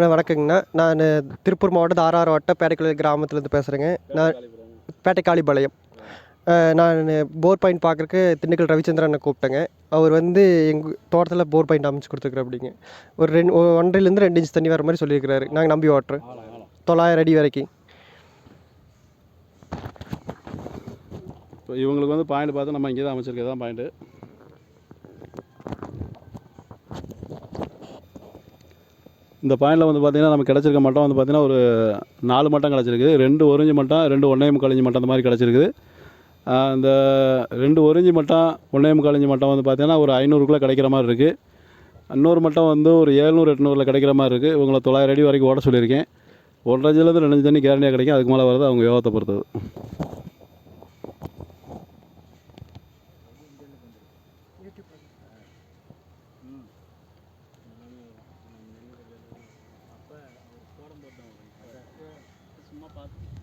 வணக்கங்கண்ணா. நான் திருப்பூர் மாவட்டம் தாரார் வட்டம் பேட்டைக்குளி கிராமத்துலேருந்து பேசுகிறேங்க. நான் பேட்டை காளிபாளையம். நான் போர் பாயிண்ட் பார்க்குறக்கு திண்டுக்கல் ரவிச்சந்திரனை கூப்பிட்டேங்க. அவர் வந்து எங்கள் தோட்டத்தில் போர் பாயிண்ட் அமைச்சு கொடுத்துருக்குறாப்படிங்க. ஒரு 1.5லேருந்து 2 இன்ச் தண்ணி வர மாதிரி சொல்லியிருக்கிறாரு. நாங்கள் நம்பி ஓட்டுறோம். 900 அடி வரைக்கும். இப்போ இவங்களுக்கு வந்து பாயிண்ட் பார்த்து நம்ம இங்கே தான் அமைச்சிருக்கே தான் பாயிண்ட்டு. இந்த பாயிண்டில் வந்து பார்த்திங்கன்னா நமக்கு கிடச்சிருக்க மட்டம் வந்து பார்த்திங்கன்னா ஒரு 4 மட்டம் கிடச்சிருக்கு. 2 1 இன்ச் மட்டம், 2 1 1/4 இன்ச் மட்டம் அந்த மாதிரி கிடச்சிருக்குது. இந்த 2 1 இன்ச் மட்டம் 1 1/4 இன்ச் மட்டம் வந்து பார்த்திங்கன்னா ஒரு 500க்குள்ளே கிடைக்கிற மாதிரி இருக்குது. இன்னொரு மட்டம் வந்து ஒரு 700 800ல் கிடைக்கிற மாதிரி இருக்குது. இவங்களை 900 அடி வரைக்கும் ஓட சொல்லியிருக்கேன். 1.5 இன்ச்லேருந்து 2 இன்ச் தண்ணி கேரண்டியாக கிடைக்கும். அதுக்கு மேலே வரது அவங்க யோகத்தை பொறுத்தது. சும்மா பார்த்து